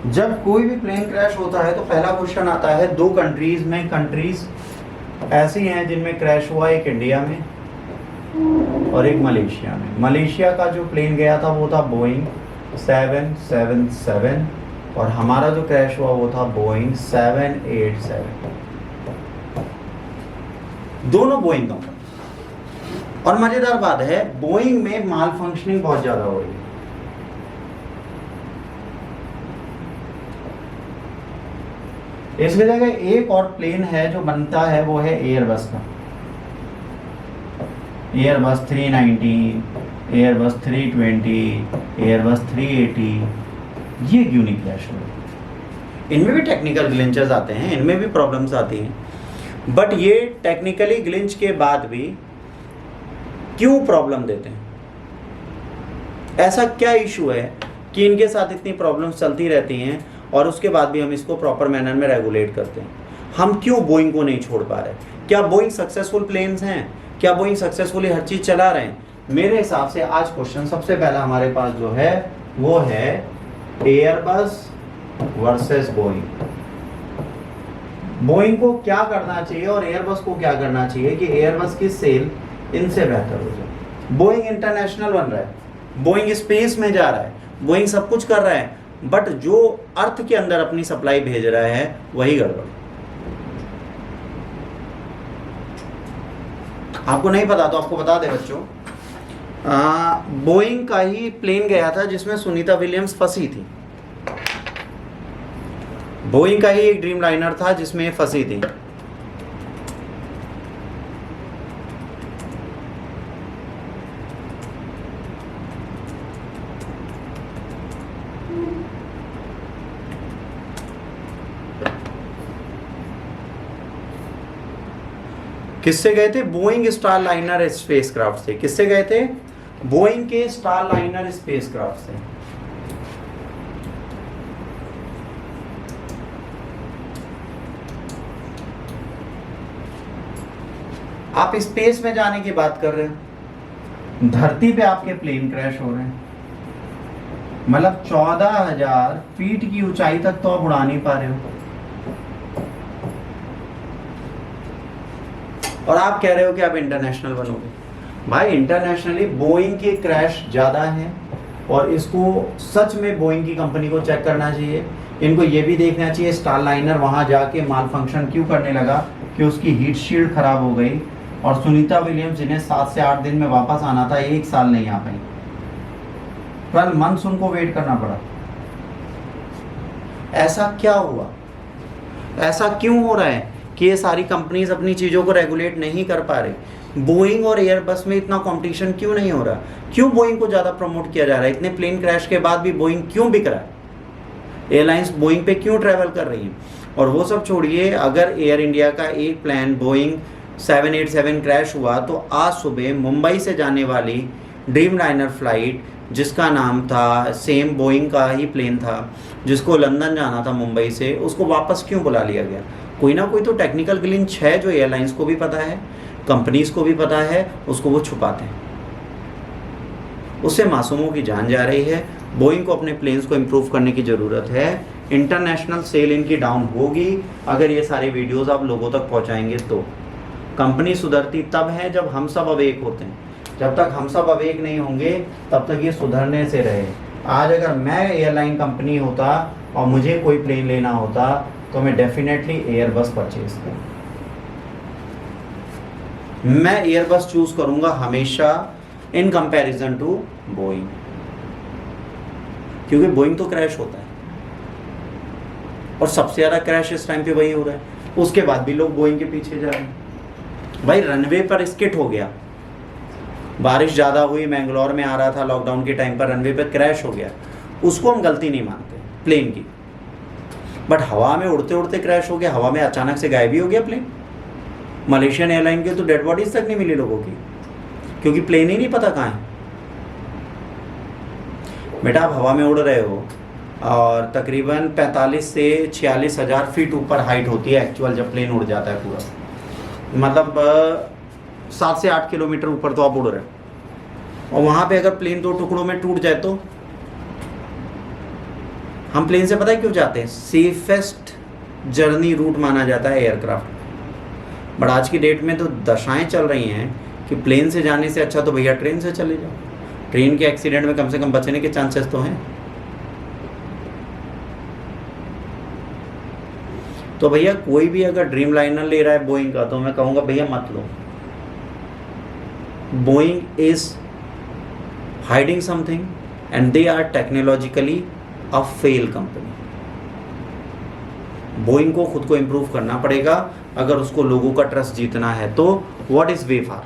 जब कोई भी प्लेन क्रैश होता है तो पहला क्वेश्चन आता है दो कंट्रीज में, कंट्रीज ऐसी हैं जिनमें क्रैश हुआ, एक इंडिया में और एक मलेशिया में। मलेशिया का जो प्लेन गया था वो था बोइंग 777 और हमारा जो क्रैश हुआ वो था बोइंग 787। दोनों बोइंग कंपनी। और मजेदार बात है, बोइंग में माल फंक्शनिंग बहुत ज्यादा हो रही है। इसकी जगह एक और प्लेन है जो बनता है, वो है एयरबस का, एयरबस 319, एयरबस 320, एयरबस 380। ये क्यों नहीं क्रैश हो रही? इनमें भी टेक्निकल ग्लिंचेस आते हैं, इनमें भी प्रॉब्लम्स आती हैं, बट ये टेक्निकली ग्लिंच के बाद भी क्यों प्रॉब्लम देते हैं? ऐसा क्या इशू है कि इनके साथ इतनी प्रॉब्लम्स चलती रहती हैं और उसके बाद भी हम इसको प्रॉपर मैनर में रेगुलेट करते हैं? हम क्यों बोइंग को नहीं छोड़ पा रहे? क्या बोइंग सक्सेसफुल प्लेन्स हैं? क्या बोइंग सक्सेसफुली हर चीज चला रहे हैं? मेरे हिसाब से आज क्वेश्चन सबसे पहला हमारे पास जो है वो है एयरबस वर्सेस बोइंग। बोइंग को क्या करना चाहिए और एयरबस को क्या करना चाहिए कि एयरबस की सेल इनसे बेहतर हो जाए। बोइंग इंटरनेशनल बन रहा है, बोइंग स्पेस में जा रहा है, बोइंग सब कुछ कर रहा है, बट जो अर्थ के अंदर अपनी सप्लाई भेज रहा है वही गड़बड़। आपको नहीं पता तो आपको बता दे बच्चों, बोइंग का ही प्लेन गया था जिसमें सुनीता विलियम्स फंसी थी। बोइंग का ही एक ड्रीम लाइनर था जिसमें फंसी थी। किससे गए थे? बोइंग स्टार लाइनर स्पेसक्राफ्ट से। किससे गए थे? बोइंग के स्टार लाइनर स्पेसक्राफ्ट से। आप स्पेस में जाने की बात कर रहे हो, धरती पे आपके प्लेन क्रैश हो रहे हैं। मतलब 14,000 फीट की ऊंचाई तक तो आप उड़ा नहीं पा रहे हो और आप कह रहे हो कि आप इंटरनेशनल बनोगे। भाई इंटरनेशनली बोइंग के क्रैश ज्यादा हैं और इसको सच में बोइंग की कंपनी को चेक करना चाहिए। इनको ये भी देखना चाहिए स्टार लाइनर वहां जाके माल फंक्शन क्यों करने लगा, कि उसकी हीट शील्ड खराब हो गई और सुनीता विलियम्स जिन्हें 7 से 8 दिन में वापस आना था 1 साल नहीं आ पाई, 12 मंथ्स उनको वेट करना पड़ा। ऐसा क्या हुआ? ऐसा क्यों हो रहा है कि ये सारी कंपनीज अपनी चीज़ों को रेगुलेट नहीं कर पा रही? बोइंग और एयरबस में इतना कंपटीशन क्यों नहीं हो रहा? क्यों बोइंग को ज़्यादा प्रमोट किया जा रहा है? इतने प्लेन क्रैश के बाद भी बोइंग क्यों बिक रहा है? एयरलाइंस बोइंग पे क्यों ट्रैवल कर रही हैं? और वो सब छोड़िए, अगर एयर इंडिया का एक प्लान बोइंग 787 क्रैश हुआ तो आज सुबह मुंबई से जाने वाली ड्रीम लाइनर फ्लाइट जिसका नाम था, सेम बोइंग का ही प्लेन था, जिसको लंदन जाना था मुंबई से, उसको वापस क्यों बुला लिया गया? कोई ना कोई तो टेक्निकल ग्लिच है जो एयरलाइंस को भी पता है, कंपनीज को भी पता है, उसको वो छुपाते हैं। उससे मासूमों की जान जा रही है। बोइंग को अपने प्लेन्स को इम्प्रूव करने की ज़रूरत है। इंटरनेशनल सेल इनकी डाउन होगी अगर ये सारे वीडियोस आप लोगों तक पहुंचाएंगे तो। कंपनी सुधरती तब है जब हम सब अवेक होते हैं। जब तक हम सब अवेक नहीं होंगे तब तक ये सुधरने से रहे। आज अगर मैं एयरलाइन कंपनी होता और मुझे कोई प्लेन लेना होता तो मैं डेफिनेटली एयरबस परचेज करूँ। मैं एयरबस चूज करूंगा हमेशा इन कंपैरिजन टू बोइंग, क्योंकि बोइंग तो क्रैश होता है और सबसे ज्यादा क्रैश इस टाइम पे वही हो रहा है। उसके बाद भी लोग बोइंग के पीछे जा रहे हैं। भाई रनवे पर स्किट हो गया, बारिश ज्यादा हुई, मैंगलोर में आ रहा था लॉकडाउन के टाइम पर, रनवे पर क्रैश हो गया, उसको हम गलती नहीं मानते प्लेन की। बट हवा में उड़ते उड़ते क्रैश हो गया, हवा में अचानक से गायब ही हो गया प्लेन। मलेशियन एयरलाइन के तो डेड बॉडीज तक नहीं मिली लोगों की, क्योंकि प्लेन ही नहीं पता कहाँ है। बेटा आप हवा में उड़ रहे हो और तकरीबन 45 से 46 हज़ार फीट ऊपर हाइट होती है एक्चुअल जब प्लेन उड़ जाता है पूरा, मतलब 7 से 8 किलोमीटर ऊपर तो आप उड़ रहे हो। और वहाँ पे अगर प्लेन 2 टुकड़ों में टूट जाए तो हम प्लेन से पता है क्यों जाते हैं, सेफेस्ट जर्नी रूट माना जाता है एयरक्राफ्ट। बट आज की डेट में तो दशाएं चल रही हैं कि प्लेन से जाने से अच्छा तो भैया ट्रेन से चले जाओ, ट्रेन के एक्सीडेंट में कम से कम बचने के चांसेस तो हैं। तो भैया कोई भी अगर ड्रीम लाइनर ले रहा है बोइंग का, तो मैं कहूँगा भैया मत लो। Boeing is hiding something and they are technologically a fail company. Boeing को खुद को इम्प्रूव करना पड़ेगा अगर उसको लोगों का ट्रस्ट जीतना है। तो व्हाट इज वे फॉर?